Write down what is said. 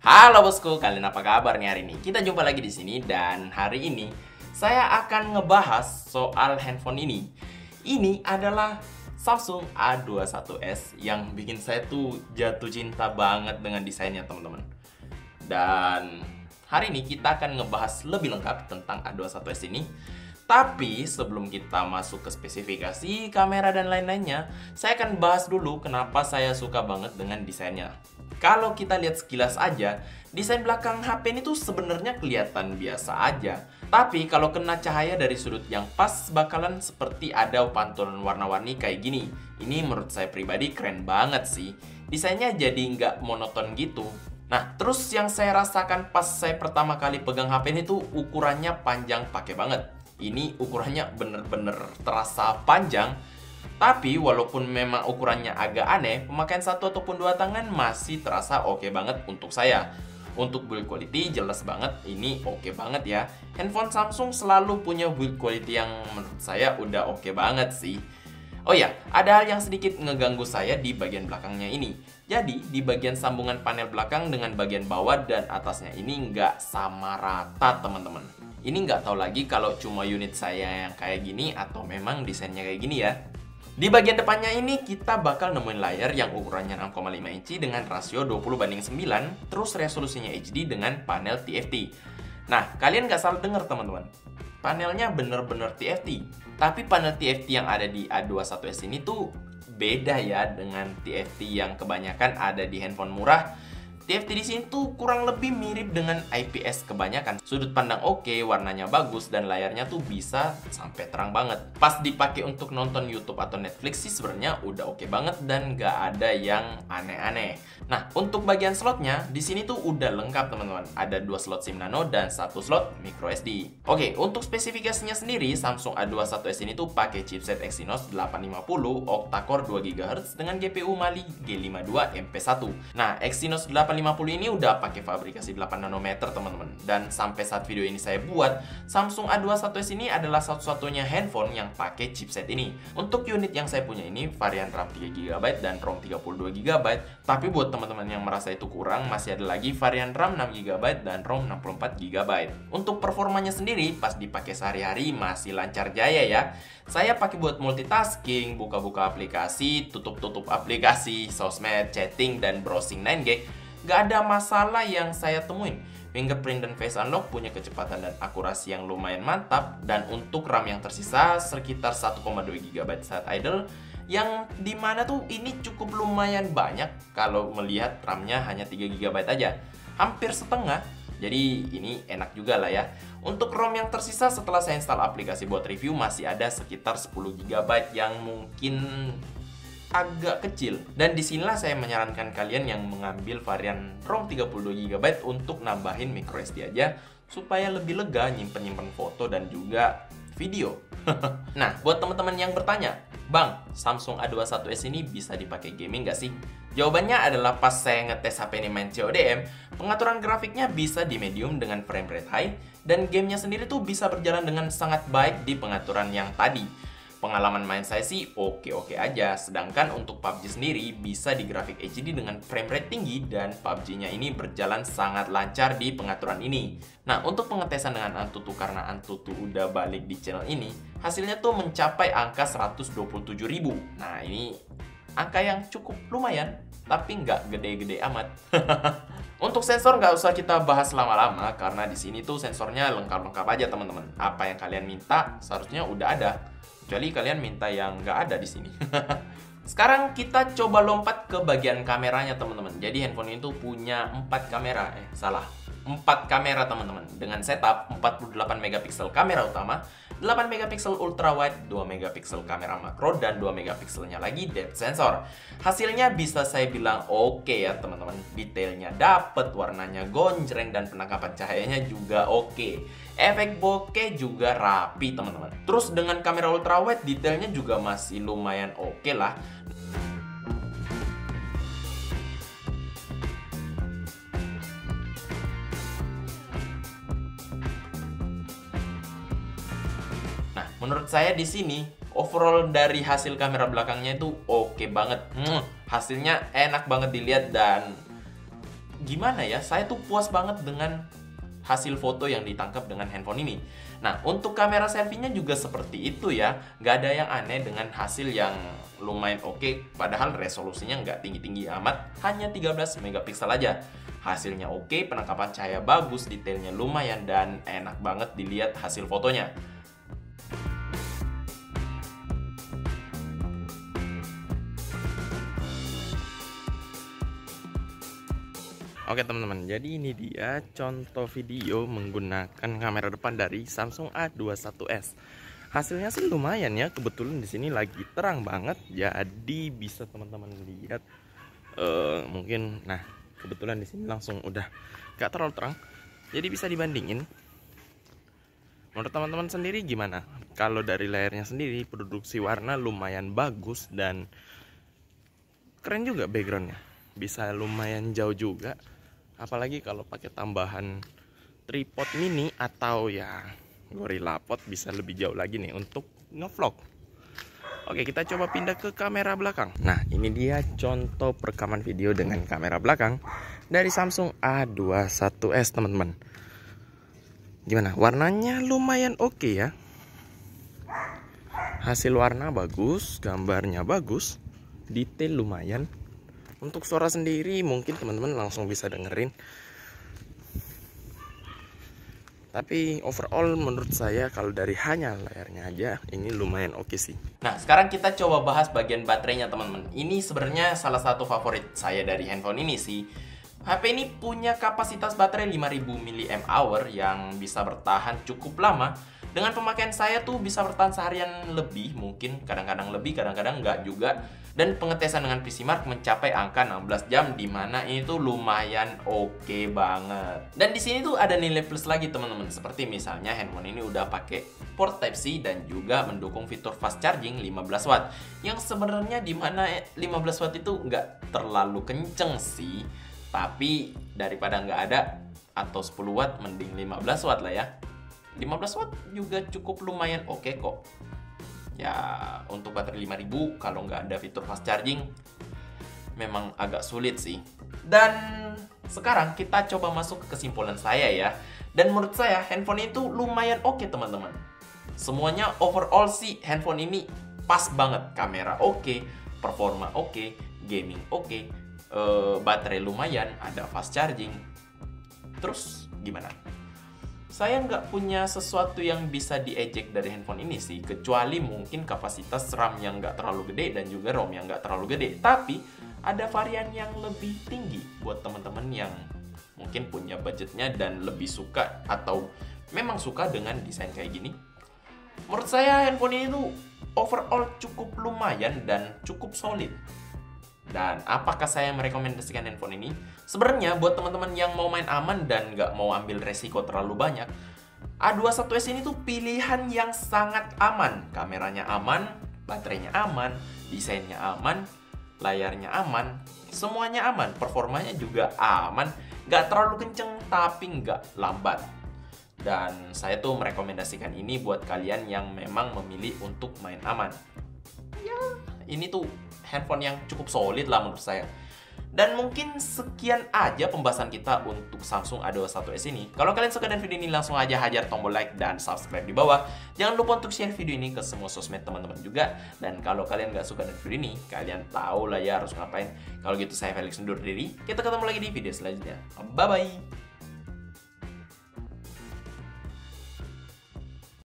Halo bosku, kalian apa kabar nih hari ini? Kita jumpa lagi di sini dan hari ini saya akan ngebahas soal handphone ini. Ini adalah Samsung A21s yang bikin saya tuh jatuh cinta banget dengan desainnya, teman-teman. Dan hari ini kita akan ngebahas lebih lengkap tentang A21s ini. Tapi sebelum kita masuk ke spesifikasi, kamera dan lain-lainnya, saya akan bahas dulu kenapa saya suka banget dengan desainnya. Kalau kita lihat sekilas aja, desain belakang HP ini tuh sebenarnya kelihatan biasa aja. Tapi kalau kena cahaya dari sudut yang pas, bakalan seperti ada pantulan warna-warni kayak gini. Ini menurut saya pribadi keren banget sih. Desainnya jadi nggak monoton gitu. Nah, terus yang saya rasakan pas saya pertama kali pegang HP ini tuh ukurannya panjang pakai banget. Ini ukurannya bener-bener terasa panjang. Tapi walaupun memang ukurannya agak aneh, pemakaian satu ataupun dua tangan masih terasa oke banget untuk saya. Untuk build quality jelas banget, ini oke banget ya. Handphone Samsung selalu punya build quality yang menurut saya udah oke banget sih. Oh ya, ada hal yang sedikit ngeganggu saya di bagian belakangnya ini. Jadi, di bagian sambungan panel belakang dengan bagian bawah dan atasnya ini nggak sama rata, teman-teman. Ini nggak tahu lagi kalau cuma unit saya yang kayak gini atau memang desainnya kayak gini ya. Di bagian depannya ini kita bakal nemuin layar yang ukurannya 6,5 inci dengan rasio 20:9, terus resolusinya HD dengan panel TFT. Nah, kalian nggak salah dengar teman-teman. Panelnya bener-bener TFT. Tapi panel TFT yang ada di A21s ini tuh beda ya dengan TFT yang kebanyakan ada di handphone murah. TFT di sini tuh kurang lebih mirip dengan IPS kebanyakan. Sudut pandang oke, warnanya bagus, dan layarnya tuh bisa sampai terang banget. Pas dipakai untuk nonton YouTube atau Netflix sih sebenarnya udah oke banget dan nggak ada yang aneh-aneh. Nah, untuk bagian slotnya di sini tuh udah lengkap teman-teman. Ada 2 slot SIM nano dan 1 slot micro SD. Oke, untuk spesifikasinya sendiri, Samsung A21s ini tuh pakai chipset Exynos 850 octa-core 2 GHz dengan GPU Mali G52 MP1. Nah, Exynos 850 ini udah pakai fabrikasi 8 nanometer teman-teman. Dan sampai saat video ini saya buat, Samsung A21s ini adalah satu-satunya handphone yang pakai chipset ini. Untuk unit yang saya punya ini varian RAM 3GB dan ROM 32GB. Tapi buat teman-teman yang merasa itu kurang, masih ada lagi varian RAM 6GB dan ROM 64GB. Untuk performanya sendiri pas dipakai sehari-hari masih lancar jaya ya. Saya pakai buat multitasking, buka-buka aplikasi, tutup-tutup aplikasi, sosmed, chatting, dan browsing 9G. Gak ada masalah yang saya temuin. Fingerprint dan Face Unlock punya kecepatan dan akurasi yang lumayan mantap. Dan untuk RAM yang tersisa sekitar 1,2GB saat idle, yang dimana tuh ini cukup lumayan banyak kalau melihat RAM-nya hanya 3GB aja. Hampir setengah. Jadi ini enak juga lah ya. Untuk ROM yang tersisa setelah saya install aplikasi buat review masih ada sekitar 10GB yang mungkin agak kecil. Dan disinilah saya menyarankan kalian yang mengambil varian ROM 32GB untuk nambahin micro SD aja supaya lebih lega nyimpen-nyimpen foto dan juga video. Nah, buat teman-teman yang bertanya, Bang, Samsung A21s ini bisa dipakai gaming nggak sih? Jawabannya adalah pas saya ngetes HP ini main CODM, pengaturan grafiknya bisa di medium dengan frame rate high, dan gamenya sendiri tuh bisa berjalan dengan sangat baik di pengaturan yang tadi. Pengalaman main saya sih oke-oke aja, sedangkan untuk PUBG sendiri bisa di grafik HD dengan frame rate tinggi dan PUBG-nya ini berjalan sangat lancar di pengaturan ini. Nah, untuk pengetesan dengan Antutu karena Antutu udah balik di channel ini, hasilnya tuh mencapai angka 127.000. Nah, ini angka yang cukup lumayan, tapi nggak gede-gede amat. Untuk sensor nggak usah kita bahas lama-lama karena di sini tuh sensornya lengkap-lengkap aja teman-teman. Apa yang kalian minta seharusnya udah ada. Kecuali kalian minta yang nggak ada di sini. Sekarang kita coba lompat ke bagian kameranya teman-teman. Jadi handphone itu punya 4 kamera. 4 kamera teman-teman. Dengan setup 48 megapiksel kamera utama, 8 megapiksel ultra wide, 2 megapiksel kamera makro, dan 2 megapikselnya lagi depth sensor. Hasilnya bisa saya bilang oke ya teman-teman. Detailnya dapet, warnanya gonjreng, dan penangkapan cahayanya juga oke. Efek bokeh juga rapi teman-teman. Terus dengan kamera ultra wide detailnya juga masih lumayan oke lah. Nah, menurut saya di sini overall dari hasil kamera belakangnya itu oke banget. Hasilnya enak banget dilihat dan gimana ya, saya tuh puas banget dengan hasil foto yang ditangkap dengan handphone ini. Nah, untuk kamera selfie-nya juga seperti itu ya. Nggak ada yang aneh dengan hasil yang lumayan oke, padahal resolusinya nggak tinggi-tinggi amat, hanya 13 megapiksel aja. Hasilnya oke, penangkapan cahaya bagus, detailnya lumayan, dan enak banget dilihat hasil fotonya. Oke teman-teman, jadi ini dia contoh video menggunakan kamera depan dari Samsung A21s. Hasilnya sih lumayan ya, kebetulan di sini lagi terang banget, jadi bisa teman-teman lihat. Mungkin, nah kebetulan di sini langsung udah gak terlalu terang, jadi bisa dibandingin. Menurut teman-teman sendiri gimana? Kalau dari layarnya sendiri, produksi warna lumayan bagus dan keren juga backgroundnya, bisa lumayan jauh juga. Apalagi kalau pakai tambahan tripod mini atau ya Gorilla Pod, bisa lebih jauh lagi nih untuk ngevlog. Oke, kita coba pindah ke kamera belakang. Nah, ini dia contoh perekaman video dengan kamera belakang dari Samsung A21s teman-teman. Gimana? Warnanya lumayan oke ya. Hasil warna bagus, gambarnya bagus, detail lumayan. Untuk suara sendiri mungkin teman-teman langsung bisa dengerin. Tapi overall menurut saya kalau dari hanya layarnya aja ini lumayan oke sih. Nah, sekarang kita coba bahas bagian baterainya teman-teman. Ini sebenarnya salah satu favorit saya dari handphone ini sih. HP ini punya kapasitas baterai 5000 mAh yang bisa bertahan cukup lama. Dengan pemakaian saya tuh bisa bertahan seharian lebih, mungkin kadang-kadang lebih, kadang-kadang enggak juga. Dan pengetesan dengan PCMark mencapai angka 16 jam, dimana ini tuh lumayan oke banget. Dan di sini tuh ada nilai plus lagi teman-teman, seperti misalnya handphone ini udah pakai port Type-C dan juga mendukung fitur fast charging 15 watt. Yang sebenarnya dimana 15 watt itu nggak terlalu kenceng sih, tapi daripada nggak ada atau 10 watt mending 15 watt lah ya. 15 watt juga cukup lumayan oke kok. Ya, untuk baterai 5000 kalau nggak ada fitur fast charging memang agak sulit sih. Dan sekarang kita coba masuk ke kesimpulan saya ya. Dan menurut saya handphone itu lumayan oke teman-teman. Semuanya overall sih handphone ini pas banget. Kamera oke, performa oke, gaming oke, baterai lumayan, ada fast charging. Terus gimana? Saya nggak punya sesuatu yang bisa diejek dari handphone ini sih, kecuali mungkin kapasitas RAM yang nggak terlalu gede dan juga ROM yang nggak terlalu gede. Tapi ada varian yang lebih tinggi buat teman-teman yang mungkin punya budgetnya dan lebih suka atau memang suka dengan desain kayak gini. Menurut saya handphone ini tuh overall cukup lumayan dan cukup solid. Dan apakah saya merekomendasikan handphone ini? Sebenarnya buat teman-teman yang mau main aman dan nggak mau ambil resiko terlalu banyak, A21s ini tuh pilihan yang sangat aman. Kameranya aman, baterainya aman, desainnya aman, layarnya aman, semuanya aman. Performanya juga aman, nggak terlalu kenceng tapi nggak lambat. Dan saya tuh merekomendasikan ini buat kalian yang memang memilih untuk main aman. Ya, ini tuh handphone yang cukup solid lah menurut saya. Dan mungkin sekian aja pembahasan kita untuk Samsung A21s ini. Kalau kalian suka dengan video ini, langsung aja hajar tombol like dan subscribe di bawah. Jangan lupa untuk share video ini ke semua sosmed teman-teman juga. Dan kalau kalian nggak suka dengan video ini, kalian tahu lah ya harus ngapain. Kalau gitu saya Felix undur diri. Kita ketemu lagi di video selanjutnya. Bye-bye.